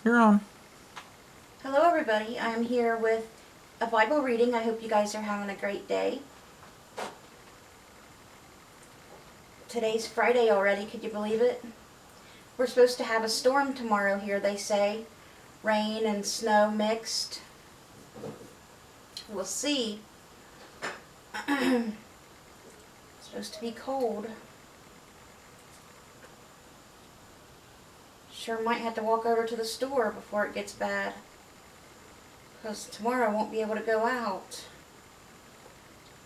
You're on. Hello everybody, I'm here with a Bible reading. I hope you guys are having a great day. Today's Friday already, could you believe it? We're supposed to have a storm tomorrow here, they say. Rain and snow mixed. We'll see. It's supposed to be cold. Sure might have to walk over to the store before it gets bad, because tomorrow I won't be able to go out.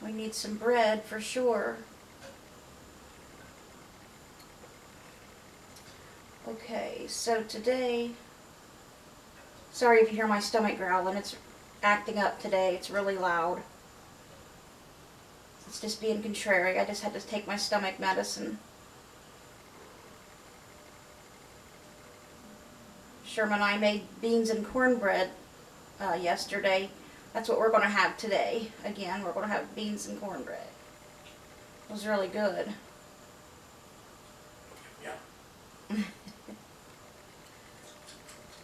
We need some bread for sure. Okay, so today, sorry if you hear my stomach growling, it's acting up today, it's really loud. It's just being contrary. I just had to take my stomach medicine. Sherman and I made beans and cornbread yesterday. That's what we're going to have today. Again, we're going to have beans and cornbread. It was really good. Yeah.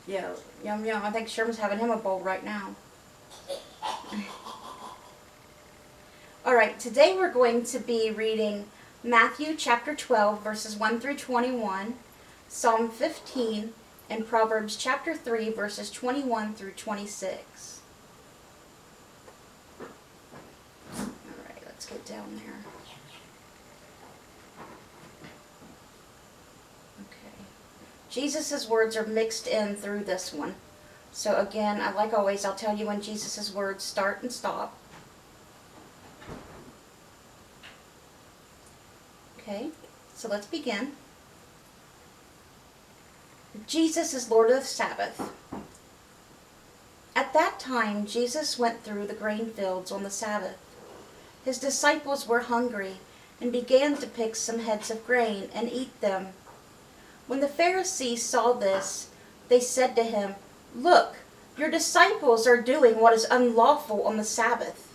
Yeah, yum yum. I think Sherman's having him a bowl right now. Alright, today we're going to be reading Matthew chapter 12, verses 1 through 21, Psalm 15, and Proverbs chapter 3, verses 21 through 26. Alright, let's get down there. Okay. Jesus' words are mixed in through this one. So again, like always, I'll tell you when Jesus' words start and stop. Okay, so let's begin. Jesus is Lord of the Sabbath. At that time, Jesus went through the grain fields on the Sabbath. His disciples were hungry and began to pick some heads of grain and eat them. When the Pharisees saw this, they said to him, "Look, your disciples are doing what is unlawful on the Sabbath."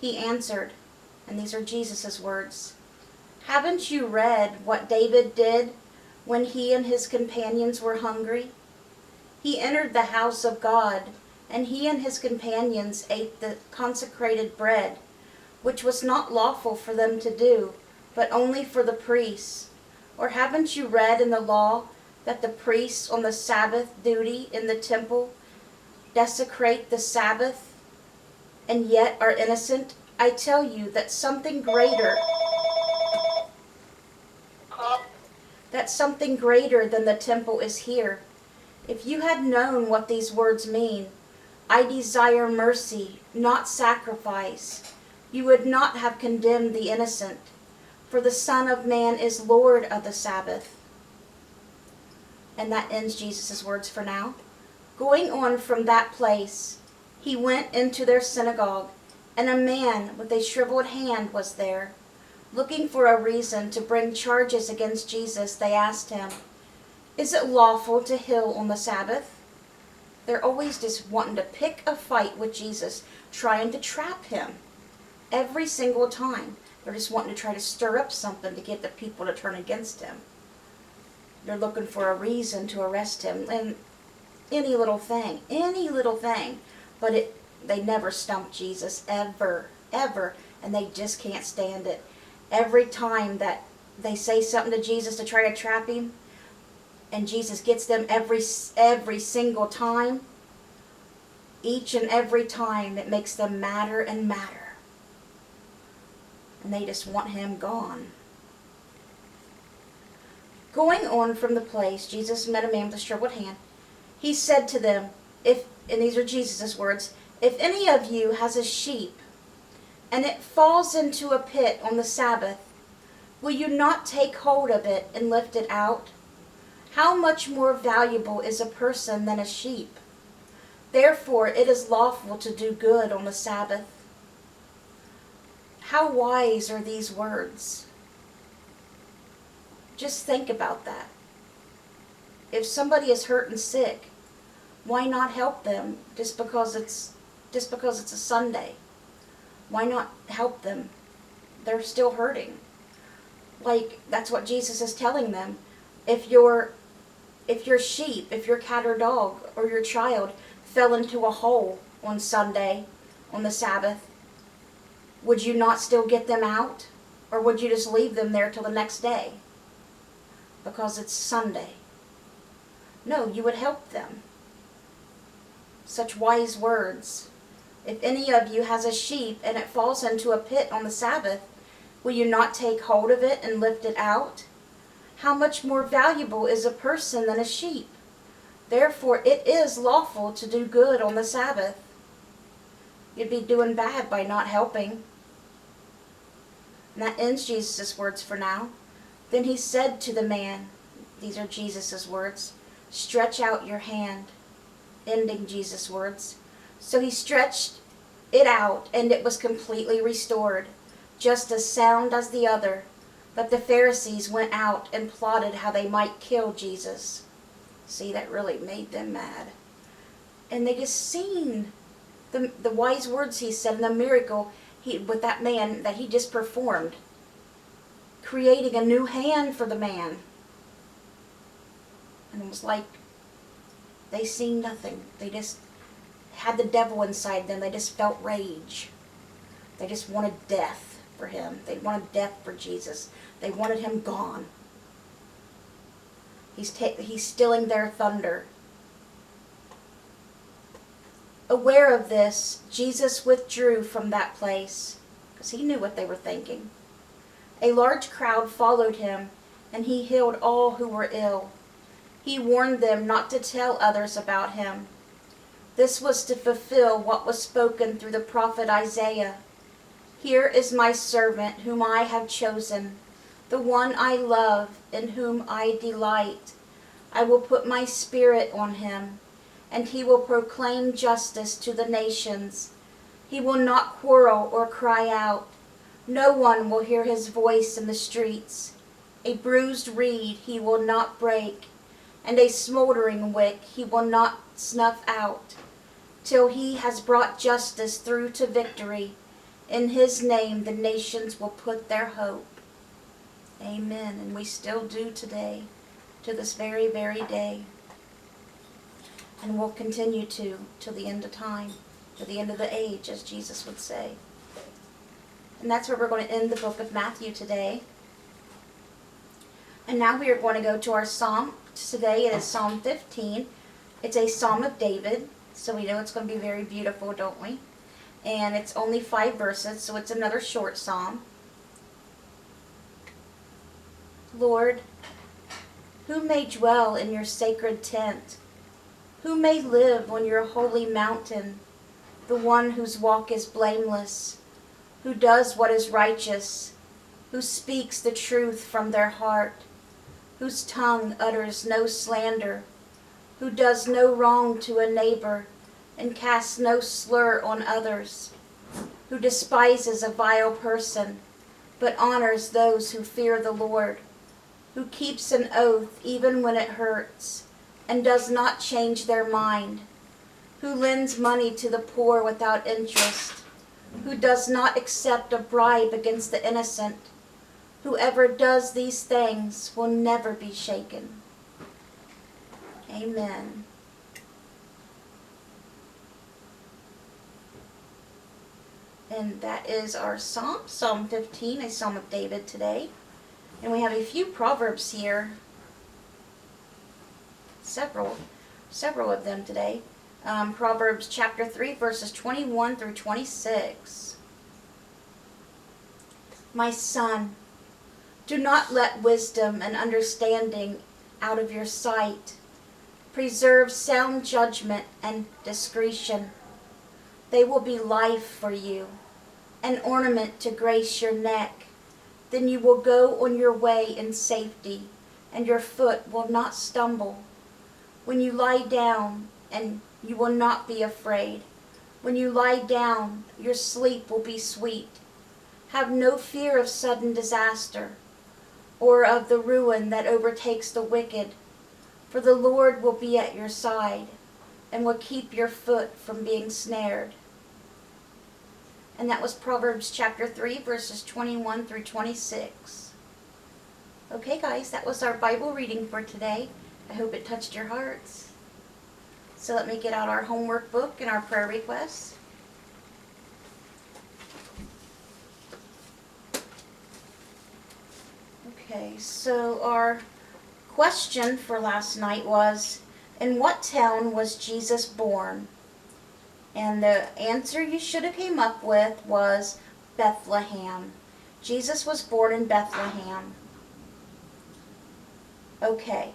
He answered, and these are Jesus' words, "Haven't you read what David did when he and his companions were hungry? He entered the house of God, and he and his companions ate the consecrated bread, which was not lawful for them to do, but only for the priests. Or haven't you read in the law that the priests on the Sabbath duty in the temple desecrate the Sabbath, and yet are innocent? I tell you that something greater than the temple is here. If you had known what these words mean, 'I desire mercy, not sacrifice,' you would not have condemned the innocent, for the Son of Man is Lord of the Sabbath." And that ends Jesus' words for now. Going on from that place, he went into their synagogue, and a man with a shriveled hand was there. Looking for a reason to bring charges against Jesus, they asked him, "Is it lawful to heal on the Sabbath?" They're always just wanting to pick a fight with Jesus, trying to trap him. Every single time. They're just wanting to try to stir up something to get the people to turn against him. They're looking for a reason to arrest him. And any little thing. But they never stump Jesus, ever. And they just can't stand it. Every time that they say something to Jesus to try to trap him, and Jesus gets them every single time, each and every time, it makes them madder and madder. And they just want him gone. Going on from the place, Jesus met a man with a shriveled hand. He said to them, and these are Jesus' words, "If any of you has a sheep, and it falls into a pit on the Sabbath, will you not take hold of it and lift it out? How much more valuable is a person than a sheep? Therefore it is lawful to do good on the Sabbath." How wise are these words? Just think about that. If somebody is hurt and sick, why not help them just because it's a Sunday? Why not help them? They're still hurting. Like, that's what Jesus is telling them. If your If your sheep, if your cat or dog or your child fell into a hole on Sunday, on the Sabbath, would you not still get them out? Or would you just leave them there till the next day? Because it's Sunday. No, you would help them. Such wise words. If any of you has a sheep and it falls into a pit on the Sabbath, will you not take hold of it and lift it out? How much more valuable is a person than a sheep? Therefore it is lawful to do good on the Sabbath. You'd be doing bad by not helping. And that ends Jesus' words for now. Then he said to the man, these are Jesus' words, stretch out your hand. Ending Jesus' words. So he stretched it out, and it was completely restored, just as sound as the other. But the Pharisees went out and plotted how they might kill Jesus. See, that really made them mad. And they just seen the wise words he said and the miracle with that man that he just performed, creating a new hand for the man. And it was like they seen nothing. They just had the devil inside them. They just felt rage. They just wanted death for him. They wanted death for Jesus. They wanted him gone. He's stealing their thunder. Aware of this, Jesus withdrew from that place, because he knew what they were thinking. A large crowd followed him, and he healed all who were ill. He warned them not to tell others about him. This was to fulfill what was spoken through the prophet Isaiah. Here is my servant whom I have chosen, the one I love, in whom I delight. I will put my spirit on him, and he will proclaim justice to the nations. He will not quarrel or cry out. No one will hear his voice in the streets. A bruised reed he will not break, and a smoldering wick he will not snuff out, till he has brought justice through to victory. In his name the nations will put their hope. Amen. And we still do today, to this very, very day. And we'll continue to till the end of time, to the end of the age, as Jesus would say. And that's where we're going to end the book of Matthew today. And now we are going to go to our psalm. Today it is Psalm 15. It's a Psalm of David, so we know it's going to be very beautiful, don't we? And it's only 5 verses, so it's another short psalm. Lord, who may dwell in your sacred tent? Who may live on your holy mountain? The one whose walk is blameless, who does what is righteous, who speaks the truth from their heart, whose tongue utters no slander, who does no wrong to a neighbor, and casts no slur on others, who despises a vile person, but honors those who fear the Lord, who keeps an oath even when it hurts, and does not change their mind, who lends money to the poor without interest, who does not accept a bribe against the innocent. Whoever does these things will never be shaken. Amen. And that is our psalm, Psalm 15, a Psalm of David today. And we have a few Proverbs here. Several of them today. Proverbs chapter 3, verses 21 through 26. My son, do not let wisdom and understanding out of your sight. Preserve sound judgment and discretion. They will be life for you, an ornament to grace your neck. Then you will go on your way in safety, and your foot will not stumble. When you lie down, and you will not be afraid. When you lie down, your sleep will be sweet. Have no fear of sudden disaster, or of the ruin that overtakes the wicked. For the Lord will be at your side, and will keep your foot from being snared. And that was Proverbs chapter 3, verses 21 through 26. Okay, guys, that was our Bible reading for today. I hope it touched your hearts. So let me get out our homework book and our prayer requests. Okay, so our question for last night was, in what town was Jesus born? And the answer you should have came up with was Bethlehem. Jesus was born in Bethlehem. Okay.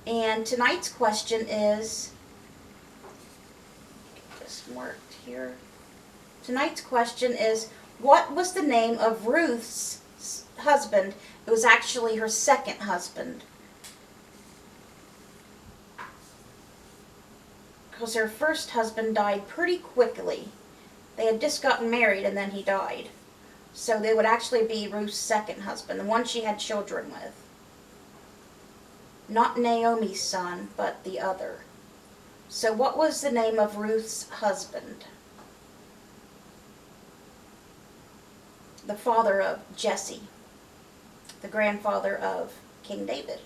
And tonight's question is, get this marked here. Tonight's question is, what was the name of Ruth's husband? It was actually her second husband. Because her first husband died pretty quickly. They had just gotten married and then he died. So they would actually be Ruth's second husband, the one she had children with. Not Naomi's son, but the other. So what was the name of Ruth's husband? The father of Jesse, the grandfather of King David.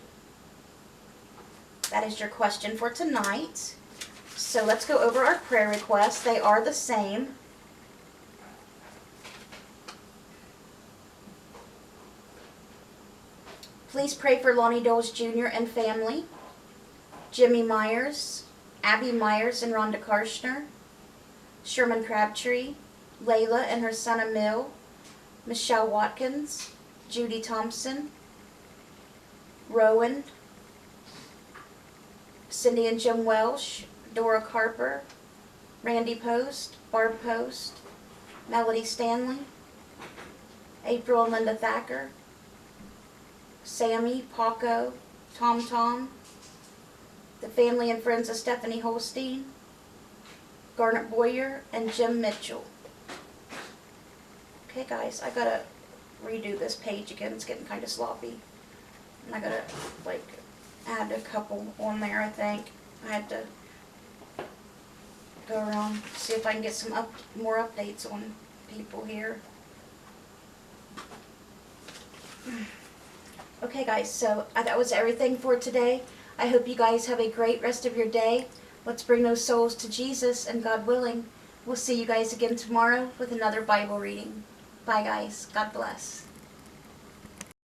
That is your question for tonight. So let's go over our prayer requests. They are the same. Please pray for Lonnie Doles Jr. and family, Jimmy Myers, Abby Myers and Rhonda Karshner, Sherman Crabtree, Layla and her son Emil, Michelle Watkins, Judy Thompson, Rowan, Cindy and Jim Welsh, Dora Carper, Randy Post, Barb Post, Melody Stanley, April and Linda Thacker, Sammy, Paco, Tom, the family and friends of Stephanie Holstein, Garnet Boyer, and Jim Mitchell. Okay guys, I gotta redo this page again. It's getting kind of sloppy. And I gotta add a couple on there, I think. I had to go around, see if I can get some more updates on people here. Okay guys, so that was everything for today. I hope you guys have a great rest of your day. Let's bring those souls to Jesus, and God willing, we'll see you guys again tomorrow with another Bible reading. Bye guys. God bless.